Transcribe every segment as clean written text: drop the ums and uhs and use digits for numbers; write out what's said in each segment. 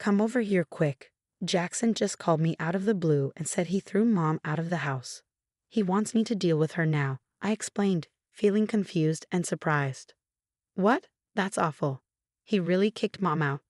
Come over here quick. Jackson just called me out of the blue and said he threw Mom out of the house. He wants me to deal with her now, I explained, feeling confused and surprised. What? That's awful. He really kicked Mom out.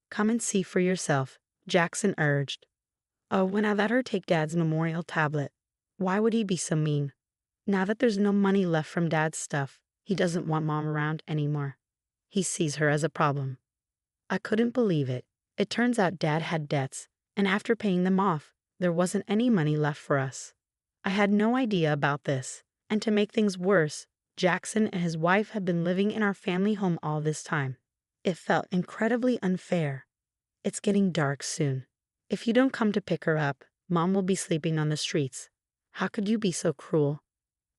Come and see for yourself, Jackson urged. Oh, when I let her take Dad's memorial tablet. Why would he be so mean? Now that there's no money left from Dad's stuff, he doesn't want Mom around anymore. He sees her as a problem. I couldn't believe it. It turns out Dad had debts, and after paying them off, there wasn't any money left for us. I had no idea about this, and to make things worse, Jackson and his wife had been living in our family home all this time. It felt incredibly unfair. It's getting dark soon. If you don't come to pick her up, Mom will be sleeping on the streets. How could you be so cruel?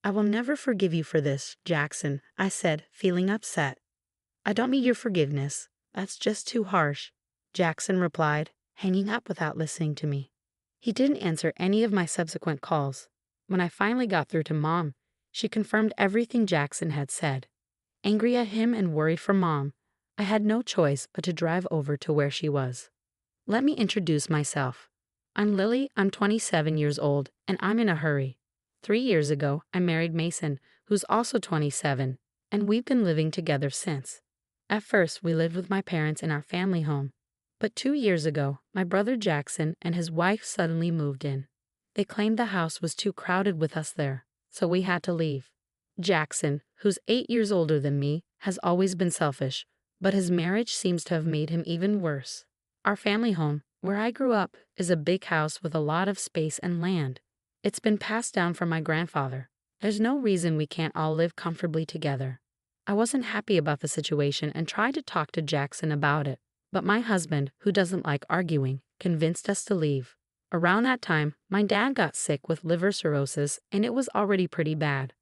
I will never forgive you for this, Jackson, I said, feeling upset. I don't need your forgiveness. That's just too harsh, Jackson replied, hanging up without listening to me. He didn't answer any of my subsequent calls. When I finally got through to Mom, she confirmed everything Jackson had said. Angry at him and worried for Mom, I had no choice but to drive over to where she was. Let me introduce myself. I'm Lily, I'm 27 years old, and I'm in a hurry. 3 years ago, I married Mason, who's also 27, and we've been living together since. At first, we lived with my parents in our family home, but 2 years ago, my brother Jackson and his wife suddenly moved in. They claimed the house was too crowded with us there, so we had to leave. Jackson, who's 8 years older than me, has always been selfish, but his marriage seems to have made him even worse. Our family home, where I grew up, is a big house with a lot of space and land. It's been passed down from my grandfather. There's no reason we can't all live comfortably together. I wasn't happy about the situation and tried to talk to Jackson about it, but my husband, who doesn't like arguing, convinced us to leave. Around that time, my dad got sick with liver cirrhosis, and it was already pretty bad.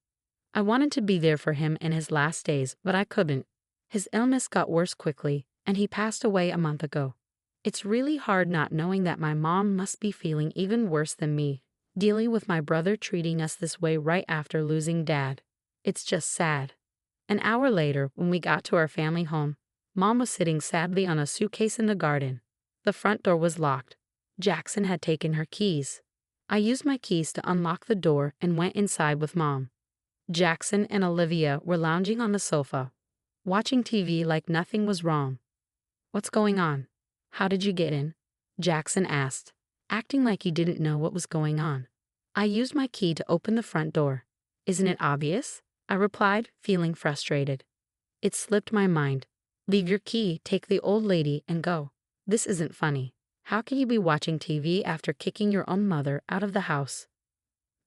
I wanted to be there for him in his last days, but I couldn't. His illness got worse quickly, and he passed away a month ago. It's really hard not knowing that my mom must be feeling even worse than me, dealing with my brother treating us this way right after losing Dad. It's just sad. An hour later, when we got to our family home, Mom was sitting sadly on a suitcase in the garden. The front door was locked. Jackson had taken her keys. I used my keys to unlock the door and went inside with Mom. Jackson and Olivia were lounging on the sofa, watching TV like nothing was wrong. What's going on? How did you get in? Jackson asked, acting like he didn't know what was going on. I used my key to open the front door. Isn't it obvious? I replied, feeling frustrated. It slipped my mind. Leave your key, take the old lady, and go. This isn't funny. How can you be watching TV after kicking your own mother out of the house?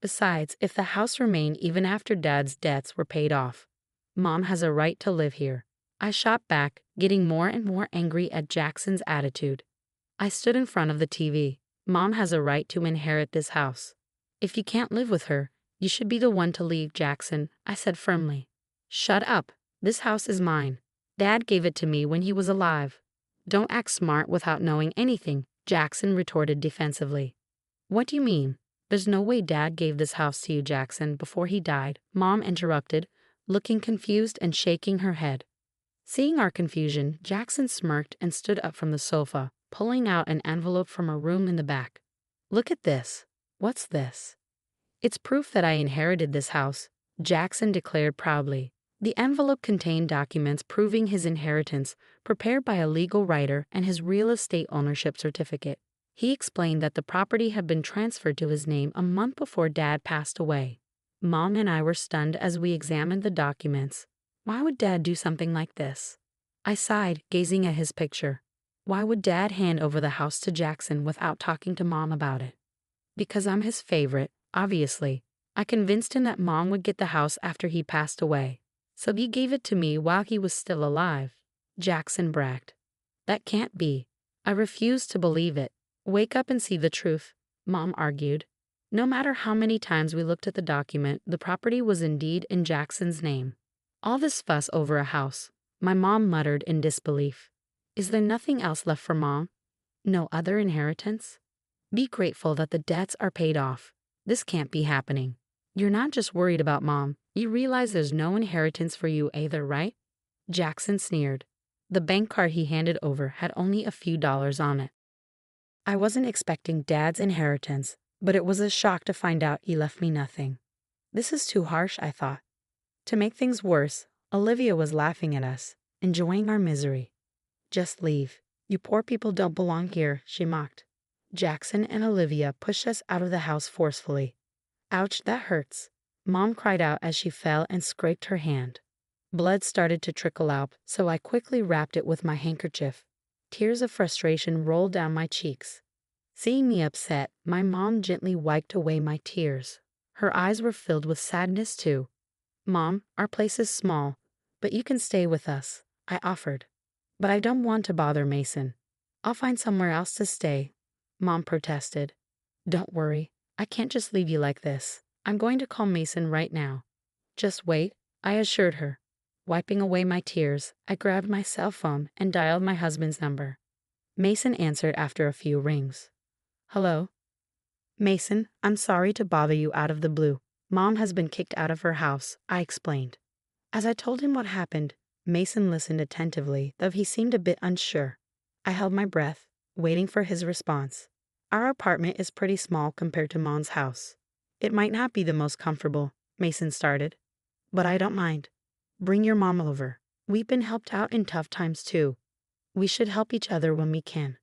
Besides, if the house remained even after Dad's debts were paid off, Mom has a right to live here. I shot back, getting more and more angry at Jackson's attitude. I stood in front of the TV. Mom has a right to inherit this house. If you can't live with her, you should be the one to leave, Jackson, I said firmly. Shut up. This house is mine. Dad gave it to me when he was alive. Don't act smart without knowing anything, Jackson retorted defensively. What do you mean? There's no way Dad gave this house to you, Jackson, before he died, Mom interrupted, looking confused and shaking her head. Seeing our confusion, Jackson smirked and stood up from the sofa, pulling out an envelope from a room in the back. Look at this. What's this? It's proof that I inherited this house, Jackson declared proudly. The envelope contained documents proving his inheritance, prepared by a legal writer, and his real estate ownership certificate. He explained that the property had been transferred to his name a month before Dad passed away. Mom and I were stunned as we examined the documents. Why would Dad do something like this? I sighed, gazing at his picture. Why would Dad hand over the house to Jackson without talking to Mom about it? Because I'm his favorite, obviously. I convinced him that Mom would get the house after he passed away. So he gave it to me while he was still alive, Jackson bragged. That can't be. I refused to believe it. Wake up and see the truth, Mom argued. No matter how many times we looked at the document, the property was indeed in Jackson's name. All this fuss over a house, my mom muttered in disbelief. Is there nothing else left for Mom? No other inheritance? Be grateful that the debts are paid off. This can't be happening. You're not just worried about Mom. You realize there's no inheritance for you either, right? Jackson sneered. The bank card he handed over had only a few dollars on it. I wasn't expecting Dad's inheritance, but it was a shock to find out he left me nothing. This is too harsh, I thought. To make things worse, Olivia was laughing at us, enjoying our misery. Just leave. You poor people don't belong here, she mocked. Jackson and Olivia pushed us out of the house forcefully. Ouch, that hurts. Mom cried out as she fell and scraped her hand. Blood started to trickle out, so I quickly wrapped it with my handkerchief. Tears of frustration rolled down my cheeks. Seeing me upset, my mom gently wiped away my tears. Her eyes were filled with sadness too. Mom, our place is small, but you can stay with us, I offered. But I don't want to bother Mason. I'll find somewhere else to stay, Mom protested. Don't worry, I can't just leave you like this. I'm going to call Mason right now. Just wait, I assured her. Wiping away my tears, I grabbed my cell phone and dialed my husband's number. Mason answered after a few rings. Hello? Mason, I'm sorry to bother you out of the blue. Mom has been kicked out of her house, I explained. As I told him what happened, Mason listened attentively, though he seemed a bit unsure. I held my breath, waiting for his response. Our apartment is pretty small compared to Mom's house. It might not be the most comfortable, Mason started. But I don't mind. Bring your mom over. We've been helped out in tough times too. We should help each other when we can.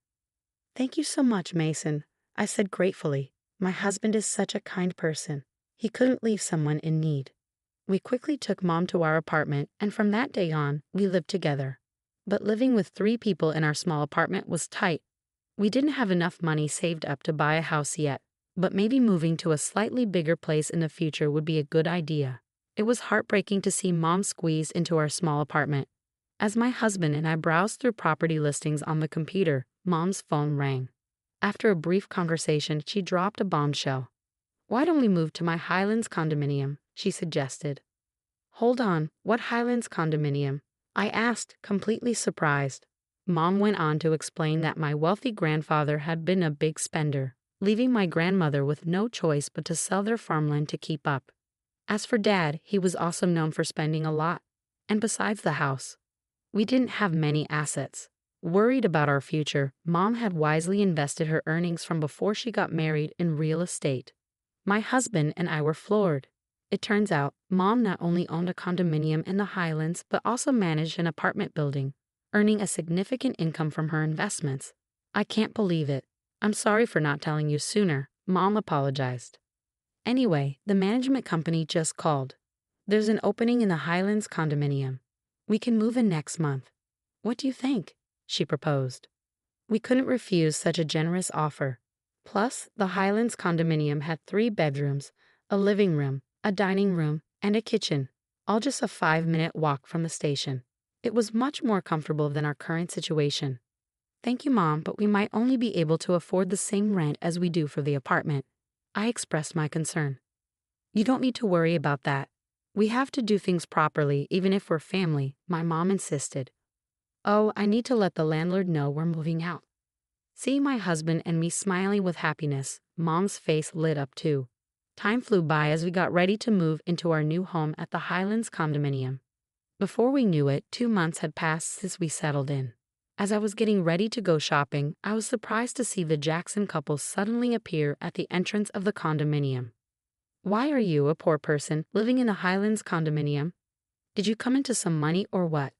Thank you so much, Mason, I said gratefully. My husband is such a kind person. He couldn't leave someone in need. We quickly took Mom to our apartment, and from that day on, we lived together. But living with 3 people in our small apartment was tight. We didn't have enough money saved up to buy a house yet, but maybe moving to a slightly bigger place in the future would be a good idea. It was heartbreaking to see Mom squeezed into our small apartment. As my husband and I browsed through property listings on the computer, Mom's phone rang. After a brief conversation, she dropped a bombshell. Why don't we move to my Highlands condominium? She suggested. Hold on, what Highlands condominium? I asked, completely surprised. Mom went on to explain that my wealthy grandfather had been a big spender, leaving my grandmother with no choice but to sell their farmland to keep up. As for Dad, he was also known for spending a lot. And besides the house, we didn't have many assets. Worried about our future, Mom had wisely invested her earnings from before she got married in real estate. My husband and I were floored. It turns out, Mom not only owned a condominium in the Highlands but also managed an apartment building, earning a significant income from her investments. I can't believe it. I'm sorry for not telling you sooner, Mom apologized. Anyway, the management company just called. There's an opening in the Highlands condominium. We can move in next month. What do you think? She proposed. We couldn't refuse such a generous offer. Plus, the Highlands condominium had 3 bedrooms, a living room, a dining room, and a kitchen, all just a 5-minute walk from the station. It was much more comfortable than our current situation. Thank you, Mom, but we might only be able to afford the same rent as we do for the apartment. I expressed my concern. You don't need to worry about that. We have to do things properly, even if we're family, my mom insisted. Oh, I need to let the landlord know we're moving out. Seeing my husband and me smiling with happiness, Mom's face lit up too. Time flew by as we got ready to move into our new home at the Highlands condominium. Before we knew it, 2 months had passed since we settled in. As I was getting ready to go shopping, I was surprised to see the Jackson couple suddenly appear at the entrance of the condominium. Why are you, a poor person, living in the Highlands condominium? Did you come into some money or what?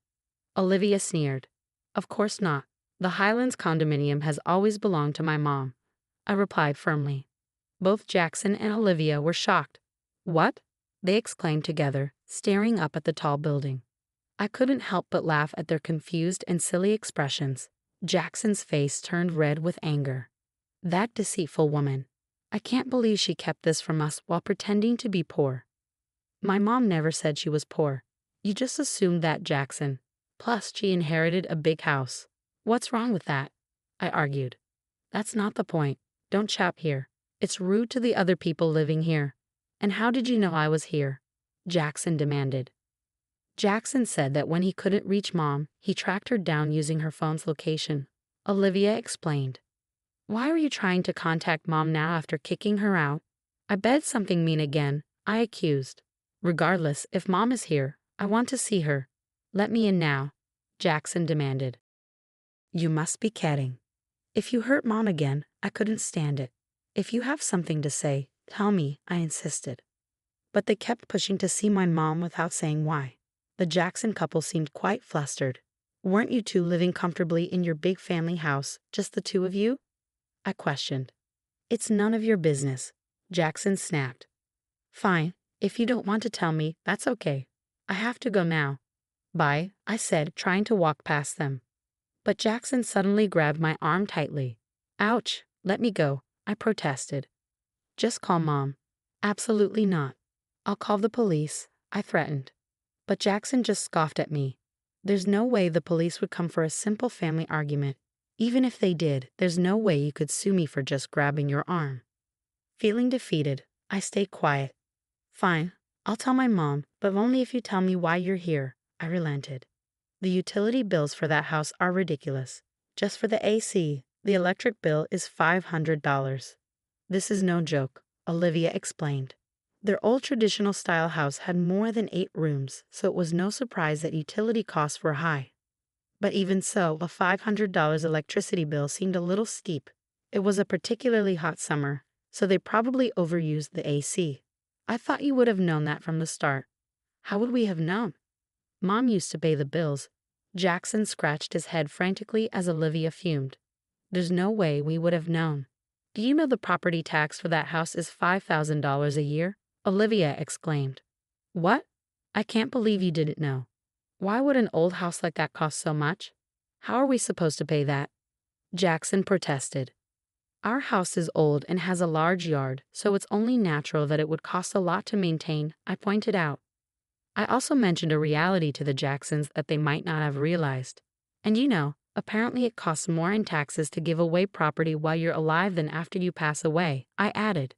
Olivia sneered. Of course not. The Highlands condominium has always belonged to my mom, I replied firmly. Both Jackson and Olivia were shocked. What? They exclaimed together, staring up at the tall building. I couldn't help but laugh at their confused and silly expressions. Jackson's face turned red with anger. That deceitful woman. I can't believe she kept this from us while pretending to be poor. My mom never said she was poor. You just assumed that, Jackson. Plus, she inherited a big house. What's wrong with that? I argued. That's not the point. Don't chap here. It's rude to the other people living here. And how did you know I was here? Jackson demanded. Jackson said that when he couldn't reach Mom, he tracked her down using her phone's location. Olivia explained. Why are you trying to contact Mom now after kicking her out? I bet something mean again, I accused. Regardless, if Mom is here, I want to see her. Let me in now. Jackson demanded. You must be kidding. If you hurt Mom again, I couldn't stand it. If you have something to say, tell me, I insisted. But they kept pushing to see my mom without saying why. The Jackson couple seemed quite flustered. Weren't you two living comfortably in your big family house, just the two of you? I questioned. It's none of your business, Jackson snapped. Fine, if you don't want to tell me, that's okay. I have to go now. Bye, I said, trying to walk past them. But Jackson suddenly grabbed my arm tightly. Ouch, let me go, I protested. Just call Mom. Absolutely not. I'll call the police, I threatened. But Jackson just scoffed at me. There's no way the police would come for a simple family argument. Even if they did, there's no way you could sue me for just grabbing your arm. Feeling defeated, I stayed quiet. Fine, I'll tell my mom, but only if you tell me why you're here, I relented. The utility bills for that house are ridiculous. Just for the AC, the electric bill is $500. This is no joke, Olivia explained. Their old traditional style house had more than 8 rooms, so it was no surprise that utility costs were high. But even so, a $500 electricity bill seemed a little steep. It was a particularly hot summer, so they probably overused the AC. I thought you would have known that from the start. How would we have known? Mom used to pay the bills. Jackson scratched his head frantically as Olivia fumed. There's no way we would have known. Do you know the property tax for that house is $5,000 a year? Olivia exclaimed. What? I can't believe you didn't know. Why would an old house like that cost so much? How are we supposed to pay that? Jackson protested. Our house is old and has a large yard, so it's only natural that it would cost a lot to maintain, I pointed out. I also mentioned a reality to the Jacksons that they might not have realized. And you know, apparently it costs more in taxes to give away property while you're alive than after you pass away, I added.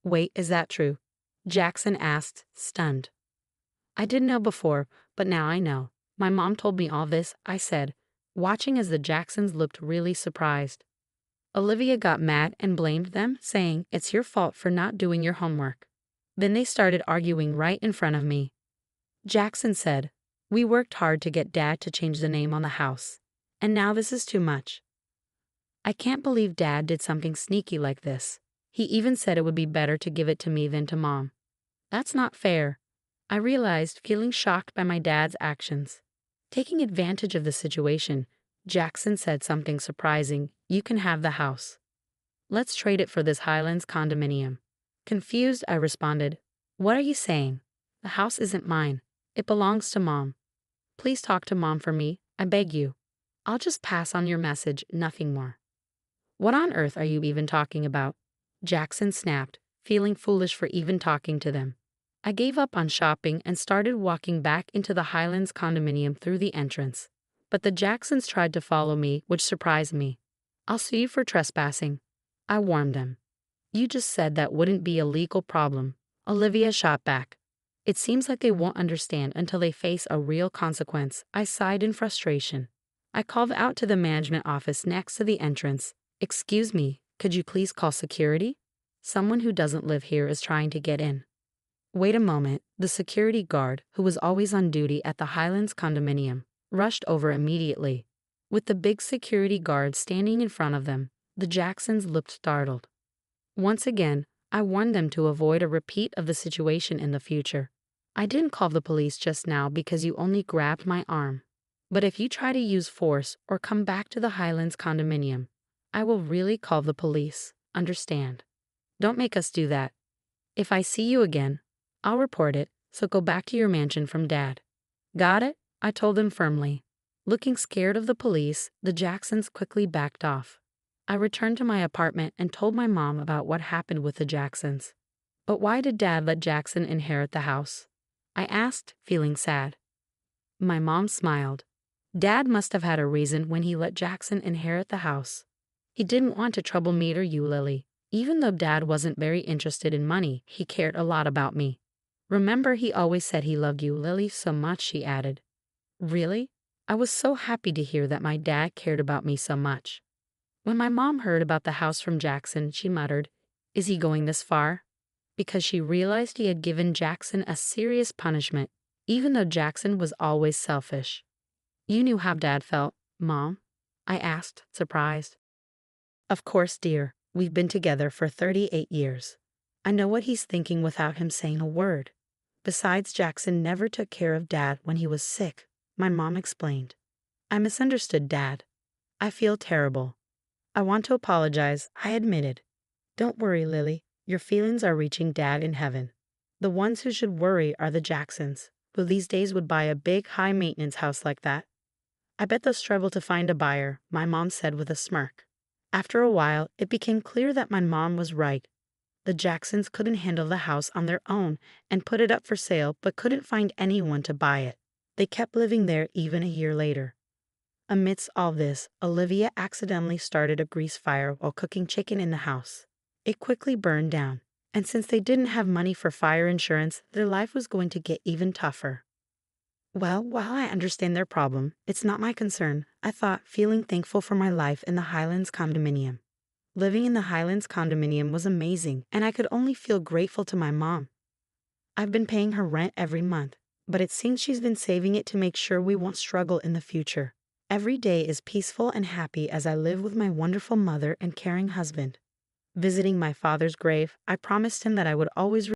Wait, is that true? Jackson asked, stunned. I didn't know before, but now I know. My mom told me all this, I said, watching as the Jacksons looked really surprised. Olivia got mad and blamed them, saying, it's your fault for not doing your homework. Then they started arguing right in front of me. Jackson said, we worked hard to get Dad to change the name on the house, and now this is too much. I can't believe Dad did something sneaky like this. He even said it would be better to give it to me than to Mom. That's not fair. I realized, feeling shocked by my dad's actions. Taking advantage of the situation, Jackson said something surprising. You can have the house. Let's trade it for this Highlands condominium. Confused, I responded. What are you saying? The house isn't mine. It belongs to Mom. Please talk to Mom for me, I beg you. I'll just pass on your message, nothing more. What on earth are you even talking about? Jackson snapped, feeling foolish for even talking to them. I gave up on shopping and started walking back into the Highlands condominium through the entrance. But the Jacksons tried to follow me, which surprised me. I'll sue you for trespassing, I warned them. You just said that wouldn't be a legal problem, Olivia shot back. It seems like they won't understand until they face a real consequence, I sighed in frustration. I called out to the management office next to the entrance. Excuse me, could you please call security? Someone who doesn't live here is trying to get in. Wait a moment, the security guard, who was always on duty at the Highlands condominium, rushed over immediately. With the big security guard standing in front of them, the Jacksons looked startled. Once again, I warned them to avoid a repeat of the situation in the future. I didn't call the police just now because you only grabbed my arm. But if you try to use force or come back to the Highlands condominium, I will really call the police, understand? Don't make us do that. If I see you again, I'll report it, so go back to your mansion from Dad. Got it? I told them firmly. Looking scared of the police, the Jacksons quickly backed off. I returned to my apartment and told my mom about what happened with the Jacksons. But why did Dad let Jackson inherit the house? I asked, feeling sad. My mom smiled. Dad must have had a reason when he let Jackson inherit the house. He didn't want to trouble me or you, Lily. Even though Dad wasn't very interested in money, he cared a lot about me. Remember, he always said he loved you, Lily, so much, she added. Really? I was so happy to hear that my dad cared about me so much. When my mom heard about the house from Jackson, she muttered, is he going this far? Because she realized he had given Jackson a serious punishment, even though Jackson was always selfish. You knew how Dad felt, Mom? I asked, surprised. Of course, dear. We've been together for 38 years. I know what he's thinking without him saying a word. Besides, Jackson never took care of Dad when he was sick, my mom explained. I misunderstood Dad. I feel terrible. I want to apologize, I admitted. Don't worry, Lily. Your feelings are reaching Dad in heaven. The ones who should worry are the Jacksons, who these days would buy a big, high-maintenance house like that. I bet they'll struggle to find a buyer, my mom said with a smirk. After a while, it became clear that my mom was right. The Jacksons couldn't handle the house on their own and put it up for sale but couldn't find anyone to buy it. They kept living there even a year later. Amidst all this, Olivia accidentally started a grease fire while cooking chicken in the house. It quickly burned down, and since they didn't have money for fire insurance, their life was going to get even tougher. Well, while I understand their problem, it's not my concern, I thought, feeling thankful for my life in the Highlands condominium. Living in the Highlands condominium was amazing, and I could only feel grateful to my mom. I've been paying her rent every month, but it seems she's been saving it to make sure we won't struggle in the future. Every day is peaceful and happy as I live with my wonderful mother and caring husband. Visiting my father's grave, I promised him that I would always